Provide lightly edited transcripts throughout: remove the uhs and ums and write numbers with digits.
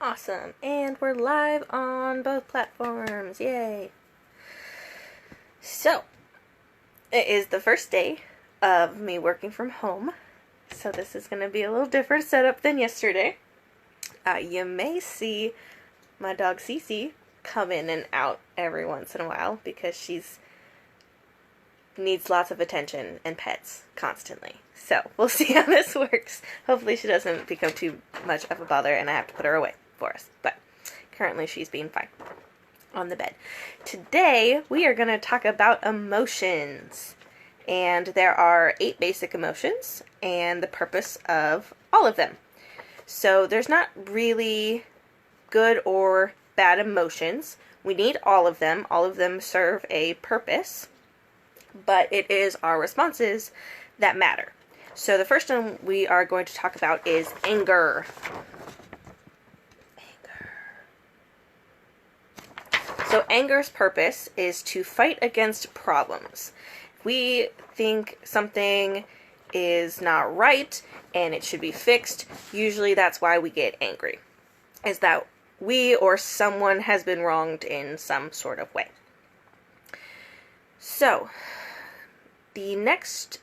Awesome. And we're live on both platforms. Yay. So, it is the first day of me working from home. So this is going to be a little different setup than yesterday. You may see my dog Cece come in and out every once in a while because she's needs lots of attention and pets constantly. So we'll see how this works. Hopefully she doesn't become too much of a bother and I have to put her away for us. But currently she's being fine on the bed. Today we are going to talk about emotions. And there are 8 basic emotions and the purpose of all of them. So there's not really good or bad emotions. We need all of them. All of them serve a purpose. But it is our responses that matter. So the first one we are going to talk about is anger. So anger's purpose is to fight against problems. If we think something is not right and it should be fixed, usually that's why we get angry. Is that we or someone has been wronged in some sort of way. So, the next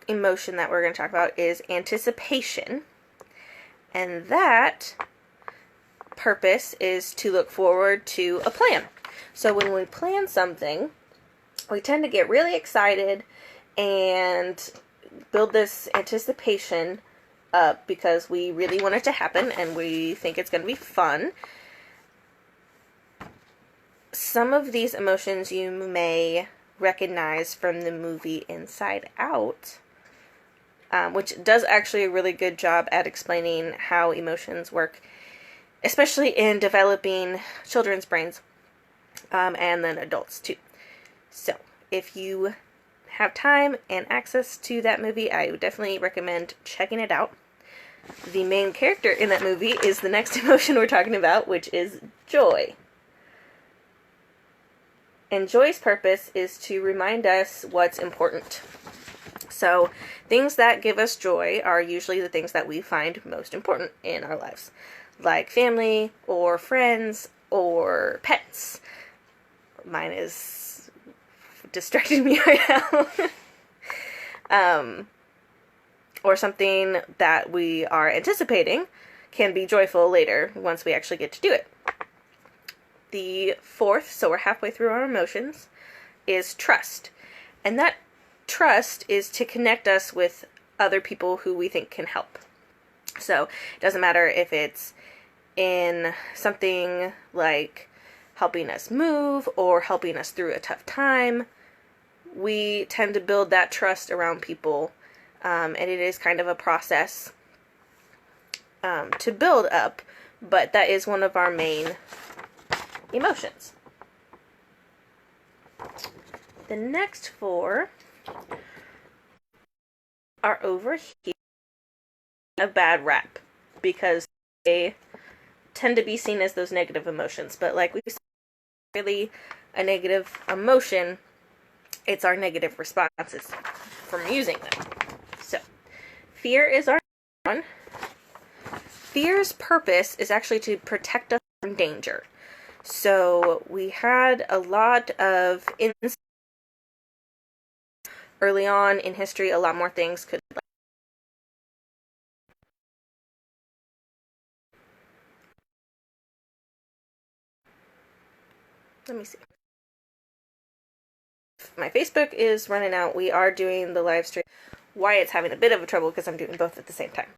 emotion that we're going to talk about is anticipation. And that purpose is to look forward to a plan. So when we plan something, we tend to get really excited and build this anticipation up because we really want it to happen and we think it's going to be fun. Some of these emotions you may recognize from the movie Inside Out, which does actually a really good job at explaining how emotions work, especially in developing children's brains, and then adults too. So, if you have time and access to that movie, I would definitely recommend checking it out. The main character in that movie is the next emotion we're talking about, which is joy. And joy's purpose is to remind us what's important. So, things that give us joy are usually the things that we find most important in our lives. Like family, or friends, or pets. Mine is distracting me right now. Or something that we are anticipating can be joyful later once we actually get to do it. The fourth, so we're halfway through our emotions, is trust. And that trust is to connect us with other people who we think can help. So it doesn't matter if it's in something like helping us move or helping us through a tough time. We tend to build that trust around people, and it is kind of a process to build up, but that is one of our main emotions. The next 4 are over here. A bad rap because they tend to be seen as those negative emotions, but like we said, really a negative emotion, it's our negative responses from using them. So, fear is our one. Fear's purpose is actually to protect us from danger. So, we had a lot of early on in history, a lot more things could let me see. My Facebook is running out. We are doing the live stream. Why it's having a bit of a trouble because I'm doing both at the same time.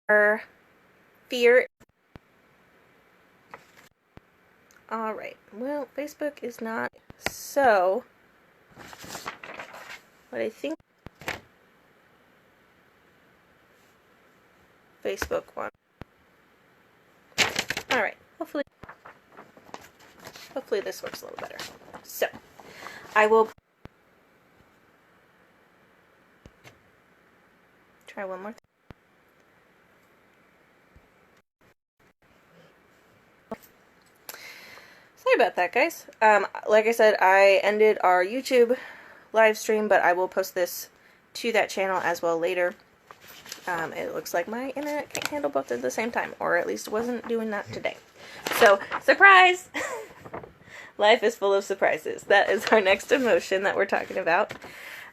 Our fear. Alright. Well, Facebook is not. So, what I think Facebook wants. Alright. Hopefully this works a little better. So, I will try one more. Sorry about that, guys. Like I said, I ended our YouTube live stream, but I will post this to that channel as well later. It looks like my internet can't handle both at the same time, or at least wasn't doing that today. So, surprise! Life is full of surprises. That is our next emotion that we're talking about.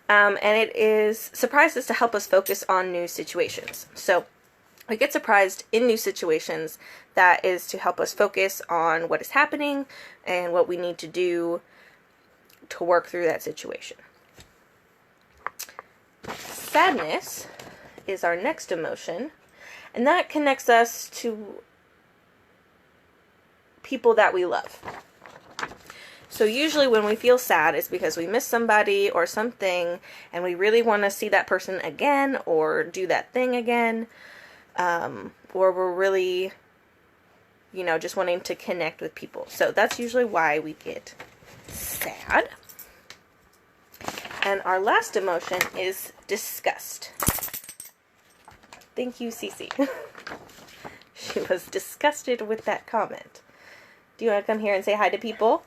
And it is surprises to help us focus on new situations. So, we get surprised in new situations. That is to help us focus on what is happening and what we need to do to work through that situation. Sadness is our next emotion, and that connects us to people that we love. So usually when we feel sad, it's because we miss somebody or something, and we really want to see that person again or do that thing again, or we're really, just wanting to connect with people. So that's usually why we get sad. And our last emotion is disgust. Thank you, Cece. She was disgusted with that comment. Do you want to come here and say hi to people?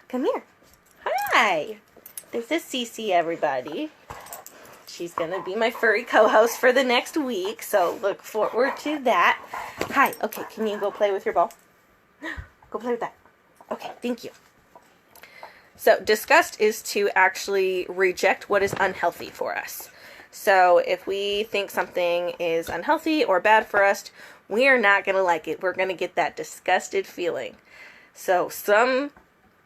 Come here. Hi. This is Cece, everybody. She's going to be my furry co-host for the next week, so look forward to that. Hi. Okay, can you go play with your ball? Go play with that. Okay, thank you. So, disgust is to actually reject what is unhealthy for us. So, if we think something is unhealthy or bad for us, we are not going to like it. We're going to get that disgusted feeling. So, some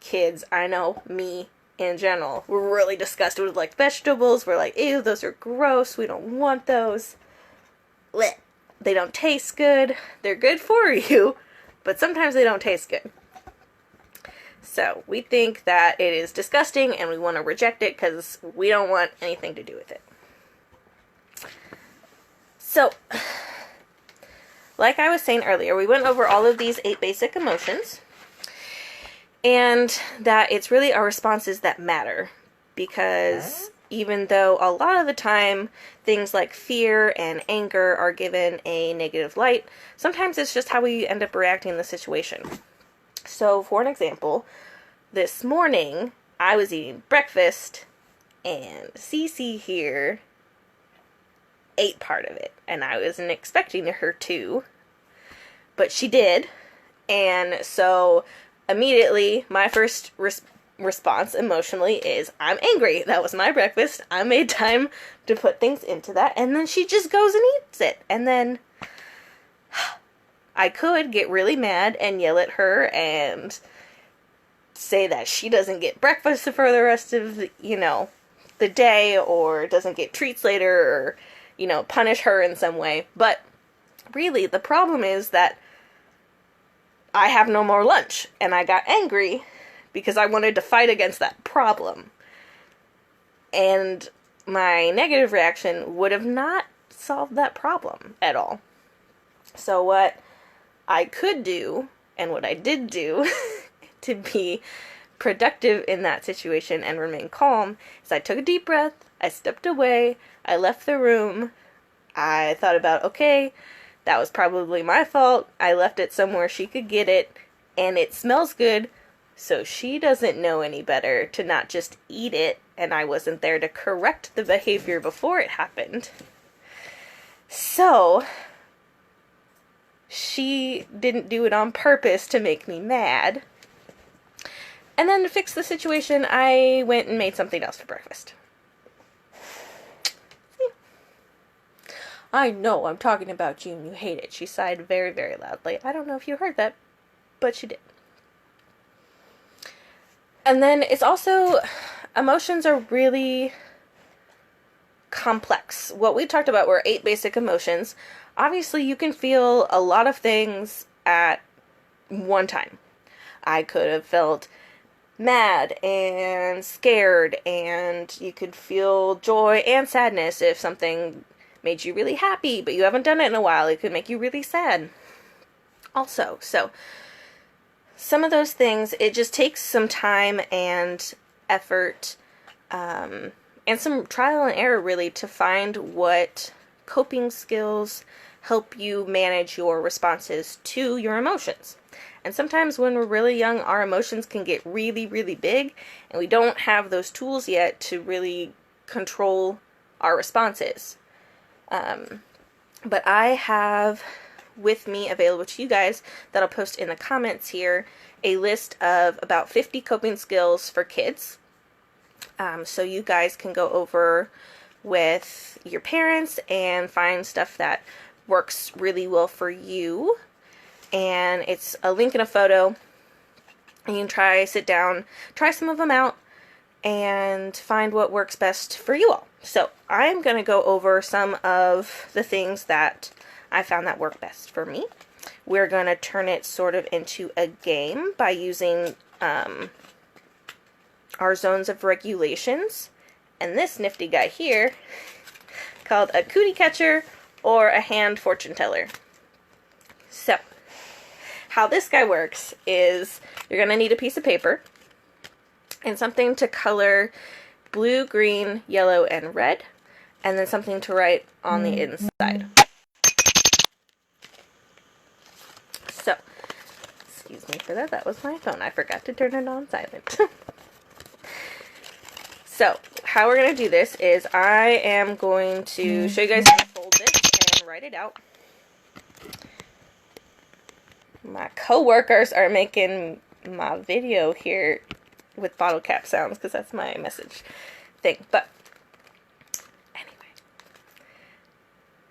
kids, I know, me in general, we're really disgusted with, like, vegetables. We're like, ew, those are gross. We don't want those. Blech. They don't taste good. They're good for you, but sometimes they don't taste good. So, we think that it is disgusting and we want to reject it because we don't want anything to do with it. So, like I was saying earlier, we went over all of these 8 basic emotions, and that it's really our responses that matter, because even though a lot of the time things like fear and anger are given a negative light, sometimes it's just how we end up reacting in the situation. So, for an example, this morning, I was eating breakfast, and Cece here ate part of it, and I wasn't expecting her to, but she did, and so immediately, my first response emotionally is, I'm angry. That was my breakfast. I made time to put things into that, and then she just goes and eats it, and then I could get really mad and yell at her and say that she doesn't get breakfast for the rest of the day, or doesn't get treats later, or punish her in some way. But really, the problem is that I have no more lunch, and I got angry because I wanted to fight against that problem. And my negative reaction would have not solved that problem at all. So what I could do, and what I did do, to be productive in that situation and remain calm, is I took a deep breath, I stepped away, I left the room, I thought about, okay, that was probably my fault, I left it somewhere she could get it, and it smells good, so she doesn't know any better to not just eat it, and I wasn't there to correct the behavior before it happened. So, she didn't do it on purpose to make me mad. And then to fix the situation, I went and made something else for breakfast. I know I'm talking about you and you hate it. She sighed very, very loudly. I don't know if you heard that, but she did. And then it's also, emotions are really complex. What we talked about were 8 basic emotions. Obviously, you can feel a lot of things at one time. I could have felt mad and scared, and you could feel joy and sadness if something made you really happy, but you haven't done it in a while. It could make you really sad also. So, some of those things, it just takes some time and effort, and some trial and error, really, to find what coping skills help you manage your responses to your emotions. And sometimes when we're really young, our emotions can get really, really big, and we don't have those tools yet to really control our responses. But I have with me available to you guys that I'll post in the comments here a list of about 50 coping skills for kids. So you guys can go over with your parents and find stuff that works really well for you. And it's a link and a photo. And you can sit down, try some of them out, and find what works best for you all. So I'm going to go over some of the things that I found that work best for me. We're going to turn it sort of into a game by using our zones of regulations, and this nifty guy here called a cootie catcher or a hand fortune teller. So how this guy works is you're going to need a piece of paper and something to color blue, green, yellow, and red, and then something to write on the inside. So, excuse me for that, that was my phone. I forgot to turn it on silent. So, how we're going to do this is I am going to show you guys how to fold this and write it out. My co-workers are making my video here with bottle cap sounds because that's my message thing. But anyway,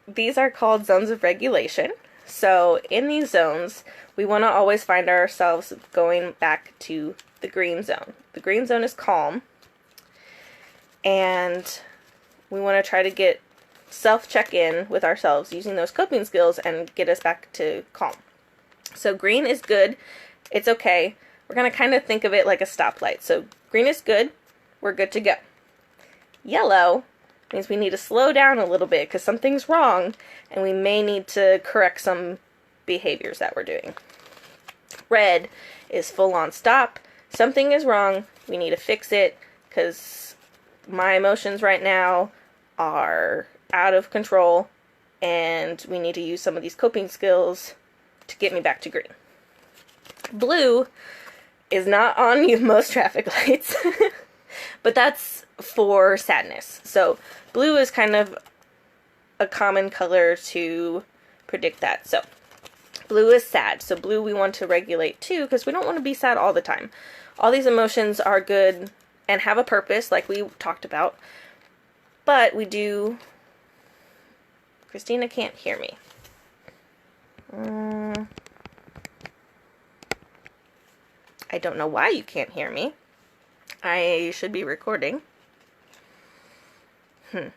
these are called zones of regulation. So in these zones, we want to always find ourselves going back to the green zone. The green zone is calm, and we want to try to get self-check in with ourselves using those coping skills and get us back to calm. So green is good, it's okay. We're going to kind of think of it like a stoplight. So green is good, we're good to go. Yellow means we need to slow down a little bit because something's wrong and we may need to correct some behaviors that we're doing. Red is full on stop. Something is wrong, we need to fix it because my emotions right now are out of control and we need to use some of these coping skills to get me back to green. Blue is not on most traffic lights, but that's for sadness. So blue is kind of a common color to predict that. So blue is sad. So blue we want to regulate too because we don't want to be sad all the time. All these emotions are good and have a purpose like we talked about, but we do... Christina can't hear me. I don't know why you can't hear me. I should be recording. Let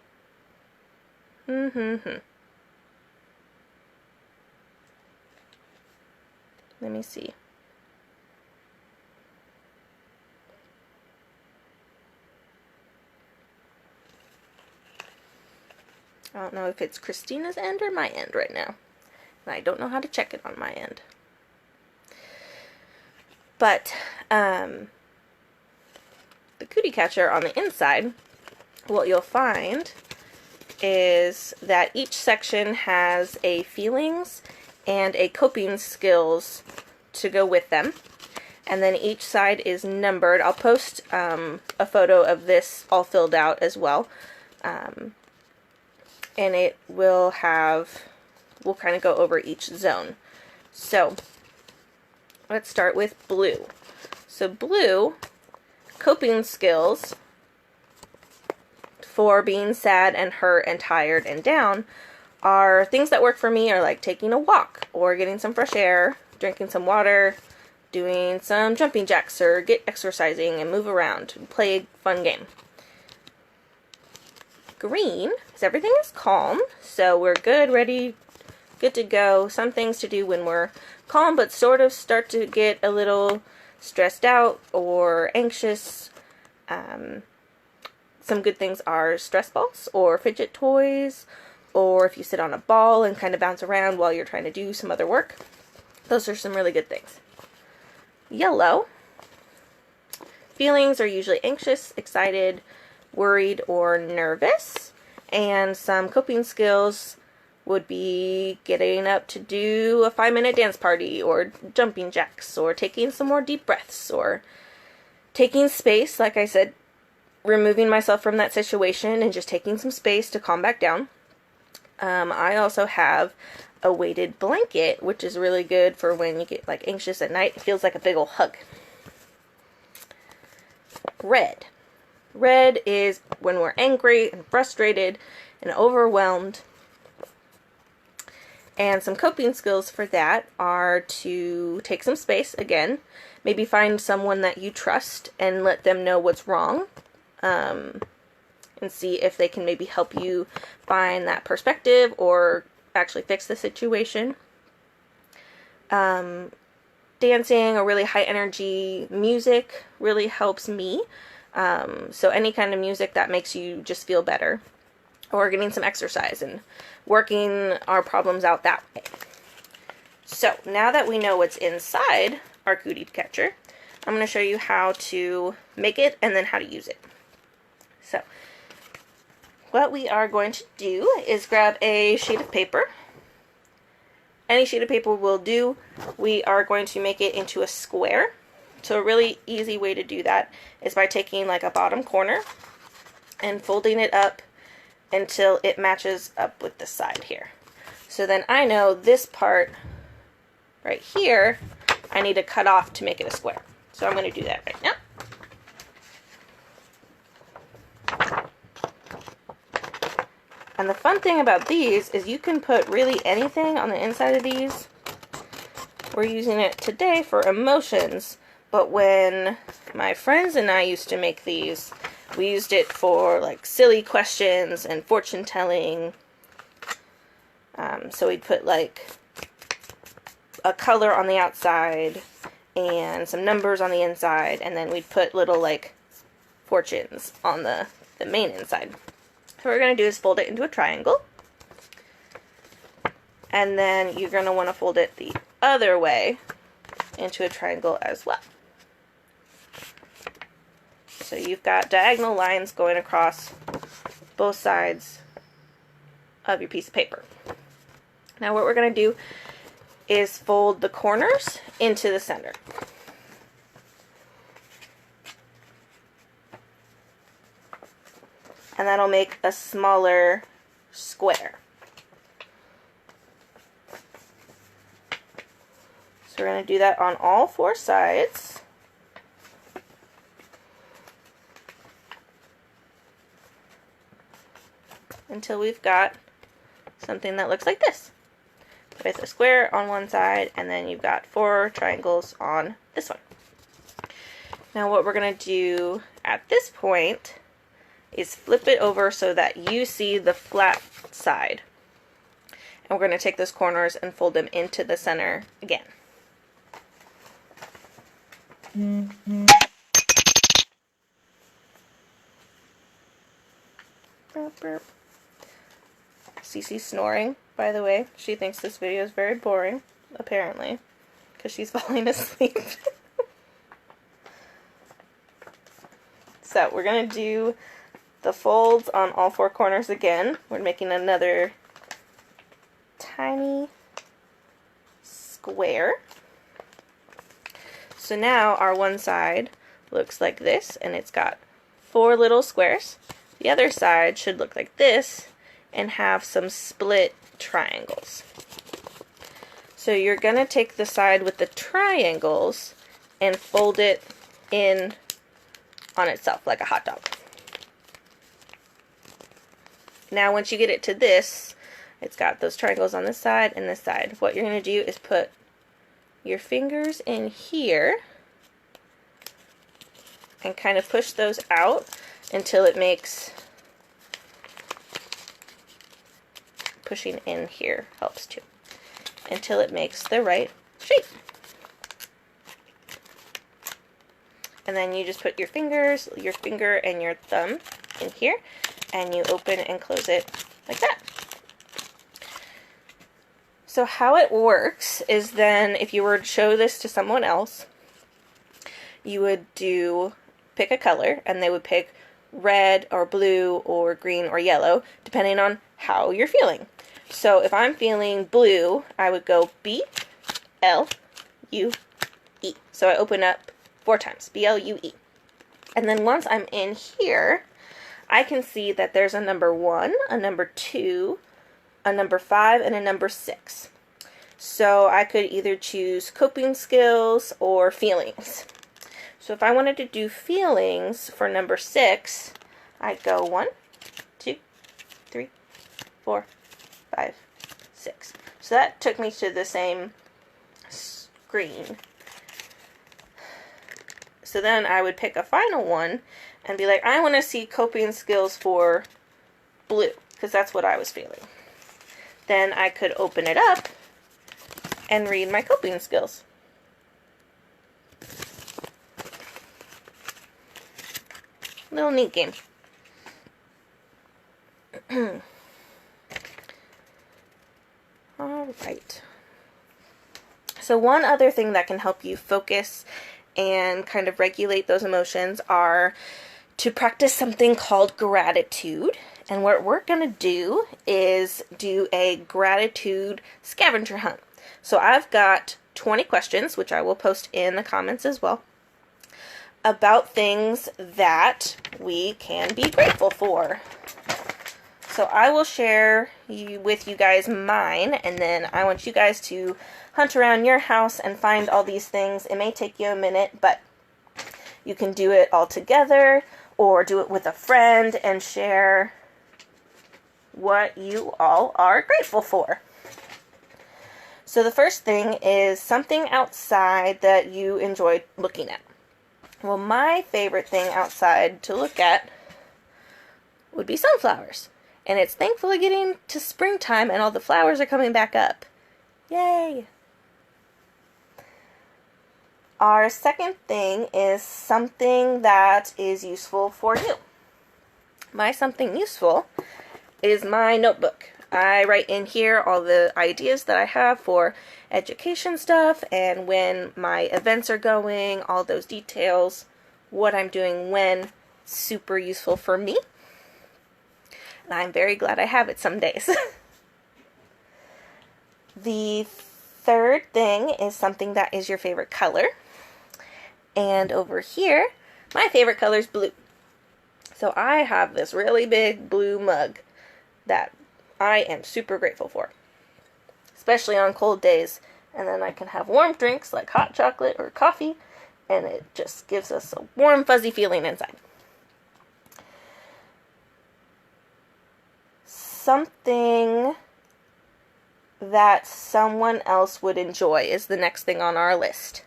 me see. I don't know if it's Christina's end or my end right now. And I don't know how to check it on my end. But the cootie catcher on the inside, what you'll find is that each section has a feelings and a coping skills to go with them. And then each side is numbered. I'll post a photo of this all filled out as well. And it will have, we'll kind of go over each zone. So let's start with blue. So blue, coping skills for being sad and hurt and tired and down are things that work for me are like taking a walk or getting some fresh air, drinking some water, doing some jumping jacks or get exercising and move around and play a fun game. Green is everything is calm, so we're good, ready, good to go. Some things to do when we're calm but sort of start to get a little stressed out or anxious. Some good things are stress balls or fidget toys, or if you sit on a ball and kind of bounce around while you're trying to do some other work. Those are some really good things. Yellow. Feelings are usually anxious, excited, worried, or nervous. And some coping skills would be getting up to do a 5-minute dance party, or jumping jacks, or taking some more deep breaths, or taking space, like I said, removing myself from that situation and just taking some space to calm back down. I also have a weighted blanket, which is really good for when you get like anxious at night. It feels like a big ol' hug. Red. Red is when we're angry and frustrated and overwhelmed. And some coping skills for that are to take some space again. Maybe find someone that you trust and let them know what's wrong. And see if they can maybe help you find that perspective or actually fix the situation. Dancing or really high energy music really helps me. So any kind of music that makes you just feel better. Or getting some exercise and working our problems out that way. So now that we know what's inside our cootie catcher, I'm going to show you how to make it and then how to use it. So what we are going to do is grab a sheet of paper. Any sheet of paper will do. We are going to make it into a square. So a really easy way to do that is by taking like a bottom corner and folding it up until it matches up with the side here. So then I know this part right here, I need to cut off to make it a square. So I'm going to do that right now. And the fun thing about these is you can put really anything on the inside of these. We're using it today for emotions, but when my friends and I used to make these, we used it for like silly questions and fortune telling. So we'd put like a color on the outside and some numbers on the inside, and then we'd put little like fortunes on the main inside. So what we're going to do is fold it into a triangle. And then you're going to want to fold it the other way into a triangle as well. So you've got diagonal lines going across both sides of your piece of paper. Now what we're going to do is fold the corners into the center. And that'll make a smaller square. So we're going to do that on all four sides. Until we've got something that looks like this. With a square on one side, and then you've got 4 triangles on this one. Now what we're going to do at this point is flip it over so that you see the flat side. And we're going to take those corners and fold them into the center again. Burp, burp. Cece's snoring, by the way. She thinks this video is very boring, apparently, because she's falling asleep. So we're going to do the folds on all 4 corners again. We're making another tiny square. So now our one side looks like this, and it's got 4 little squares. The other side should look like this and have some split triangles. So you're going to take the side with the triangles and fold it in on itself like a hot dog. Now once you get it to this, it's got those triangles on this side and this side. What you're going to do is put your fingers in here and kind of push those out until it makes, pushing in here helps too, until it makes the right shape. And then you just put your fingers, your finger and your thumb in here, and you open and close it like that. So how it works is then if you were to show this to someone else, you would pick a color, and they would pick red or blue or green or yellow, depending on how you're feeling. So if I'm feeling blue, I would go B-L-U-E. So I open up 4 times, B-L-U-E. And then once I'm in here, I can see that there's a number 1, a number 2, a number 5, and a number 6. So I could either choose coping skills or feelings. So if I wanted to do feelings for number 6, I'd go 1, 2, 3, 4, 5, 6. So that took me to the same screen. So then I would pick a final one and be like, I want to see coping skills for blue, because that's what I was feeling. Then I could open it up and read my coping skills. Little neat game. Alright. So one other thing that can help you focus and kind of regulate those emotions are to practice something called gratitude. And what we're going to do is do a gratitude scavenger hunt. So I've got 20 questions, which I will post in the comments as well, about things that we can be grateful for. So I will share with you guys mine, and then I want you guys to hunt around your house and find all these things. It may take you a minute, but you can do it all together or do it with a friend and share what you all are grateful for. So the first thing is something outside that you enjoyed looking at. Well, my favorite thing outside to look at would be sunflowers. And it's thankfully getting to springtime and all the flowers are coming back up. Yay! Our second thing is something that is useful for you. My something useful is my notebook. I write in here all the ideas that I have for education stuff and when my events are going, all those details, what I'm doing when. Super useful for me. And I'm very glad I have it some days. The third thing is something that is your favorite color. And over here, my favorite color is blue. So I have this really big blue mug that I am super grateful for, especially on cold days. And then I can have warm drinks like hot chocolate or coffee, and it just gives us a warm, fuzzy feeling inside. Something that someone else would enjoy is the next thing on our list.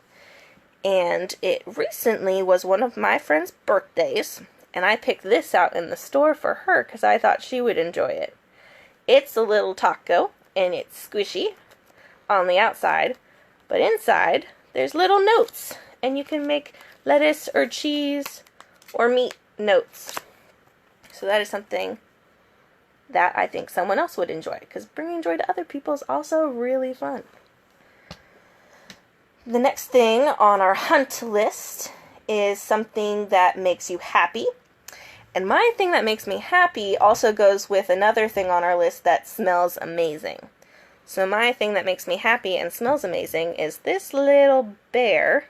And it recently was one of my friend's birthdays, and I picked this out in the store for her because I thought she would enjoy it. It's a little taco, and it's squishy on the outside, but inside there's little notes, and you can make lettuce or cheese or meat notes. So that is something that I think someone else would enjoy, because bringing joy to other people is also really fun. The next thing on our hunt list is something that makes you happy. And my thing that makes me happy also goes with another thing on our list that smells amazing. So my thing that makes me happy and smells amazing is this little bear.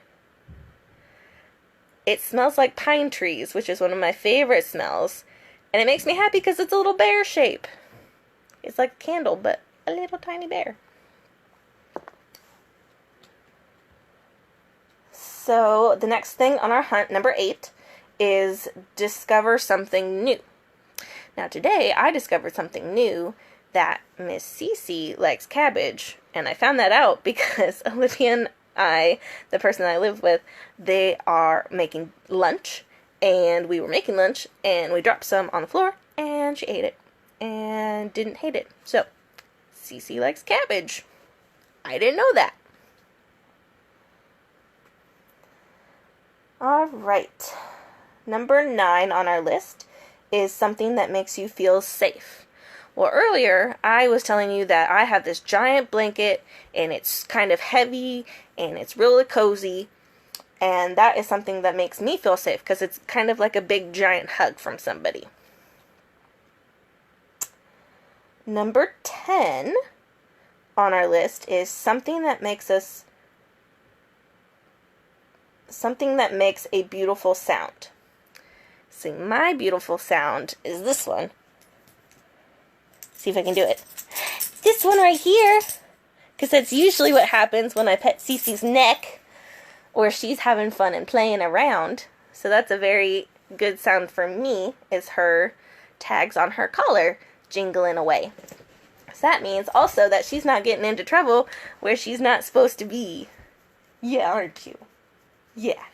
It smells like pine trees, which is one of my favorite smells. And it makes me happy because it's a little bear shape. It's like a candle, but a little tiny bear. So the next thing on our hunt, number 8, is discover something new. Now today I discovered something new, that Miss Cece likes cabbage. And I found that out because Olivia and I, the person I live with, they are making lunch. And we were making lunch, and we dropped some on the floor, and she ate it, and didn't hate it. So, Cece likes cabbage. I didn't know that. Alright. Number 9 on our list is something that makes you feel safe. Well, earlier, I was telling you that I have this giant blanket, and it's kind of heavy, and it's really cozy. And that is something that makes me feel safe because it's kind of like a big giant hug from somebody. Number 10 on our list is something that makes a beautiful sound. See, my beautiful sound is this one. See if I can do it. This one right here. Because that's usually what happens when I pet Cece's neck, or she's having fun and playing around. So that's a very good sound for me, is her tags on her collar jingling away. So that means also that she's not getting into trouble where she's not supposed to be. Yeah, aren't you? Yeah,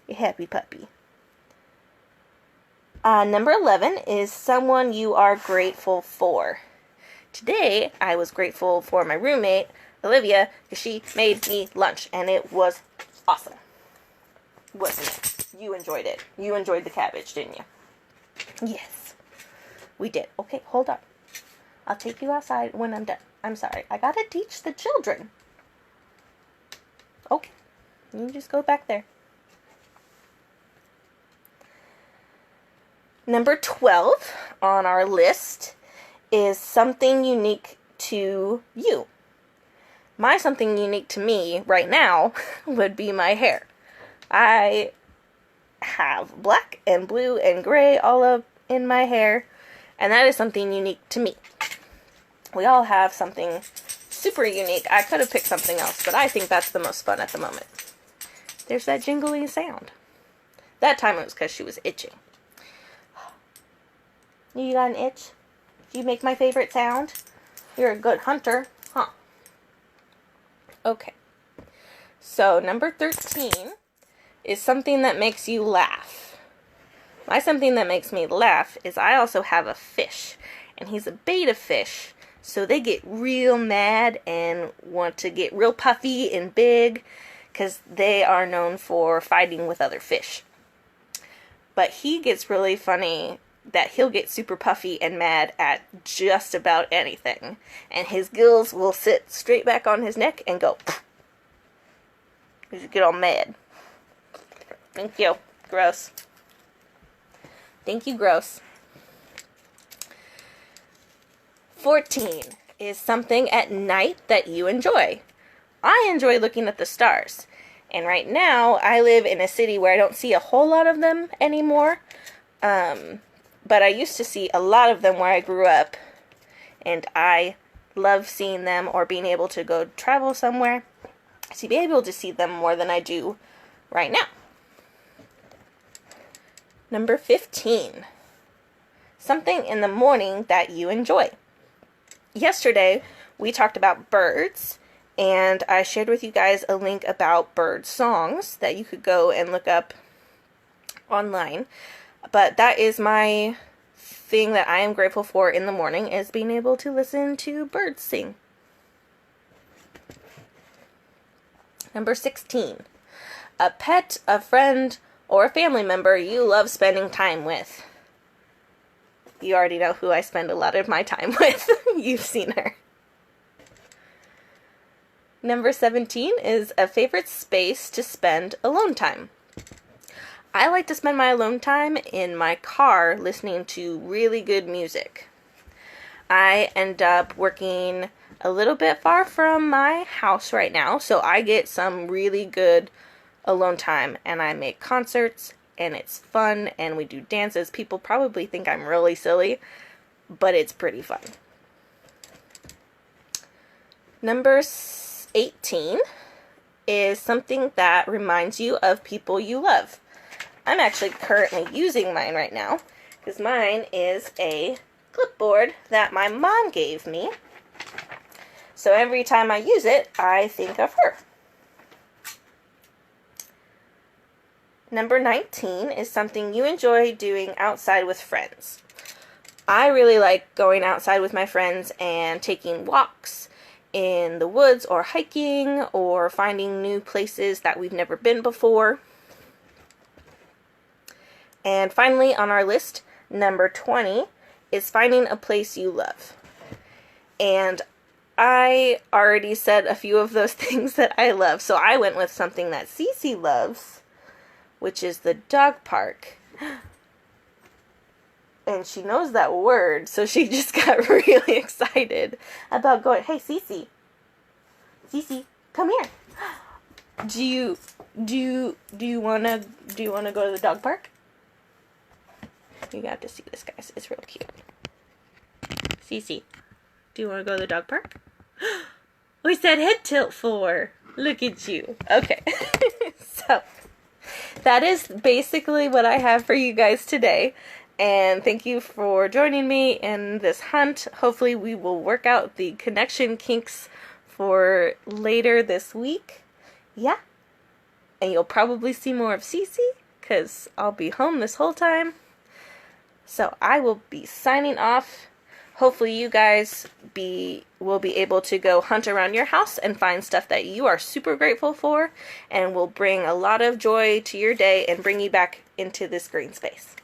you happy puppy. Number 11 is someone you are grateful for. Today, I was grateful for my roommate, Olivia, because she made me lunch, and it was awesome. Wasn't it? You enjoyed it. You enjoyed the cabbage, didn't you? Yes, we did. Okay, hold on. I'll take you outside when I'm done. I'm sorry. I gotta teach the children. Okay, you just go back there. Number 12 on our list is something unique to you. My something unique to me right now would be my hair. I have black and blue and gray all up in my hair, and that is something unique to me. We all have something super unique. I could have picked something else, but I think that's the most fun at the moment. There's that jingly sound. That time it was because she was itching. You got an itch? Do you make my favorite sound? You're a good hunter, huh? Okay. So, number 13 is something that makes you laugh. My something that makes me laugh is I also have a fish, and he's a betta fish, so they get real mad and want to get real puffy and big because they are known for fighting with other fish. But he gets really funny that he'll get super puffy and mad at just about anything, and his gills will sit straight back on his neck and go because you get all mad. Thank you. Gross. Thank you, gross. 14 is something at night that you enjoy. I enjoy looking at the stars. And right now, I live in a city where I don't see a whole lot of them anymore. But I used to see a lot of them where I grew up. And I love seeing them or being able to go travel somewhere to be able to see them more than I do right now. Number 15. Something in the morning that you enjoy. Yesterday, we talked about birds, and I shared with you guys a link about bird songs that you could go and look up online. But that is my thing that I am grateful for in the morning, is being able to listen to birds sing. Number 16. A pet, a friend, or a family member you love spending time with. You already know who I spend a lot of my time with. You've seen her. Number 17 is a favorite space to spend alone time. I like to spend my alone time in my car listening to really good music. I end up working a little bit far from my house right now, so I get some really good alone time, and I make concerts, and it's fun, and we do dances. People probably think I'm really silly, but it's pretty fun. Number 18 is something that reminds you of people you love. I'm actually currently using mine right now, because mine is a clipboard that my mom gave me. So every time I use it, I think of her. Number 19 is something you enjoy doing outside with friends. I really like going outside with my friends and taking walks in the woods or hiking or finding new places that we've never been before. And finally on our list, number 20 is finding a place you love. And I already said a few of those things that I love, so I went with something that Cece loves, which is the dog park. And she knows that word, so she just got really excited about going. Hey, Cece. Cece, come here. Do you wanna go to the dog park? You got to see this, guys. It's real cute. Cece. Do you want to go to the dog park? We said head tilt 4. Look at you. Okay. So, that is basically what I have for you guys today. And thank you for joining me in this hunt. Hopefully we will work out the connection kinks for later this week. Yeah. And you'll probably see more of Cece, because I'll be home this whole time. So I will be signing off. Hopefully you guys will be able to go hunt around your house and find stuff that you are super grateful for and will bring a lot of joy to your day and bring you back into this green space.